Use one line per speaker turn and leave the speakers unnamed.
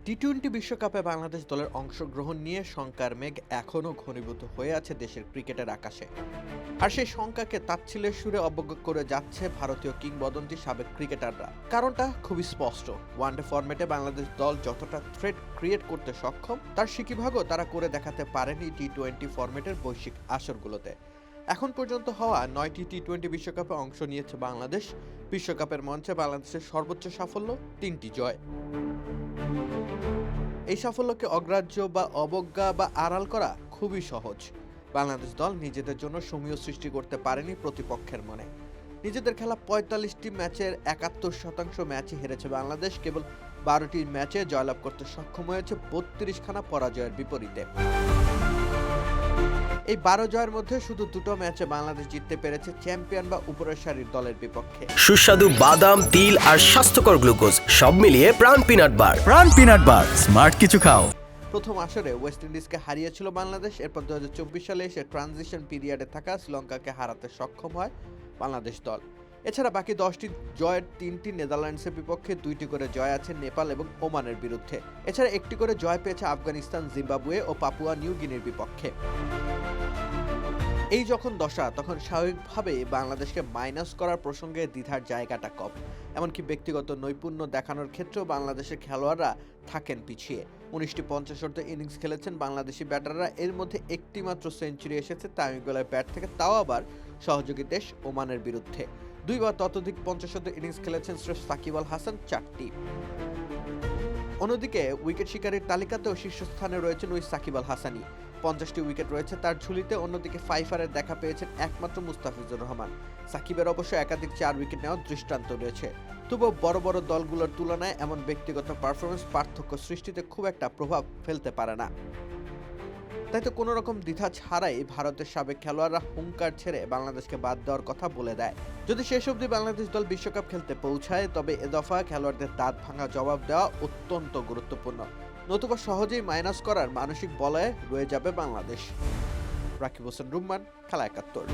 T twenty বিশ্বকাপে বাংলাদেশ দলের অংশগ্রহণ নিয়ে শঙ্কার মেঘ এখনও ঘনীভূত হয়ে আছে দেশের ক্রিকেটের আকাশে। আর সেই শঙ্কাকে তাচ্ছিল্যের সুরে অবজ্ঞা করে যাচ্ছে ভারতীয় কিংবদন্তি সাবেক ক্রিকেটাররা। কারণটা খুবই স্পষ্ট, ওয়ানডে ফরম্যাটে বাংলাদেশ দল যতটা থ্রেট ক্রিয়েট করতে সক্ষম তার সিকিভাগও তারা করে দেখাতে পারেনি টি-20 ফরম্যাটের বৈশ্বিক আসরগুলোতে। এখন পর্যন্ত হওয়া 9টি টি-20 বিশ্বকাপে অংশ নিয়েছে বাংলাদেশ। বিশ্বকাপের মঞ্চে বাংলাদেশের সর্বোচ্চ সাফল্য 3টি জয়। এই সাফল্যকে অগ্রাহ্য বা অবজ্ঞা বা আড়াল করা খুবই সহজ। বাংলাদেশ দল নিজেদের জন্য সমীহ সৃষ্টি করতে পারেনি প্রতিপক্ষের মনে। নিজেদের খেলা 45টি ম্যাচের 71% ম্যাচই হেরেছে বাংলাদেশ। কেবল 12টি ম্যাচে জয়লাভ করতে সক্ষম হয়েছে 32খানা পরাজয়ের বিপরীতে। এই 12 জয়ের মধ্যে শুধু 2টো ম্যাচে বাংলাদেশ জিততে পেরেছে চ্যাম্পিয়ন বা উপরের সারির দলের বিপক্ষে।
সুস্বাদু বাদাম, তিল আর স্বাস্থ্যকর গ্লুকোজ সব মিলিয়ে প্রাণ পিনাট বার।
প্রাণ পিনাট বার, স্মার্ট কিছু খাও।
প্রথম আসরে ওয়েস্ট ইন্ডিজকে হারিয়েছিল বাংলাদেশ। এরপর 2024 সালে এসে ট্রানজিশন পিরিয়ডে থাকা শ্রীলঙ্কাকে হারাতে সক্ষম হয় বাংলাদেশ দল। এছাড়া বাকি 10টি জয়ের 3টি নেদারল্যান্ডসের বিপক্ষে, 2টি করে জয় আছে নেপাল এবং ওমানের বিরুদ্ধে। এছাড়া 1টি করে জয় পেয়েছে আফগানিস্তান, জিম্বাবুয়ে ও পাপুয়া নিউ গিনির বিপক্ষে। এই যখন দশা, তখন স্বাভাবিকভাবেই বাংলাদেশকে মাইনাস করার প্রসঙ্গে দ্বিধার জায়গাটা কম। এমনকি ব্যক্তিগত নৈপুণ্য দেখানোর ক্ষেত্রেও বাংলাদেশের খেলোয়াড়রা থাকেন পিছিয়ে। 19টি 50 ইনিংস খেলেছেন বাংলাদেশি ব্যাটাররা। এর মধ্যে একটি মাত্র সেঞ্চুরি এসেছে তামিম ব্যাট থেকে, তাও আবার সহযোগী দেশ ওমানের বিরুদ্ধে। 2 বা ততোধিক 50 ইনিংস খেলেছেন স্রেফ সাকিব আল হাসান 4টি। অন্যদিকে উইকেট শিকারীর তালিকাতেও শীর্ষস্থানে রয়েছেন ওই সাকিব আল হাসানই। 50টি উইকেট রয়েছে তার ঝুলিতে। অন্যদিকে ফাইফারের দেখা পেয়েছেন একমাত্র মুস্তাফিজুর রহমান। সাকিবের অবশ্য একাধিক 4 উইকেট নেওয়ার দৃষ্টান্ত রয়েছে। তবুও বড় বড় দলগুলোর তুলনায় এমন ব্যক্তিগত পারফরমেন্স পার্থক্য সৃষ্টিতে খুব একটা প্রভাব ফেলতে পারে না। তাই তো কোনো রকম দ্বিধা ছাড়াই ভারতের সাবেক খেলোয়াড়রা হুঙ্কার ছেড়ে বাংলাদেশকে বাদ দেওয়ার কথা বলে দেয়। যদি শেষ অবধি বাংলাদেশ দল বিশ্বকাপ খেলতে পৌঁছায়, তবে এ দফা খেলোয়াড়দের দাঁত ভাঙা জবাব দেওয়া অত্যন্ত গুরুত্বপূর্ণ। নতুবা সহজেই মাইনাস করার মানসিক বলয়ে রয়ে যাবে বাংলাদেশ। রাকিব হোসেন রুম্মান, খেলা 71।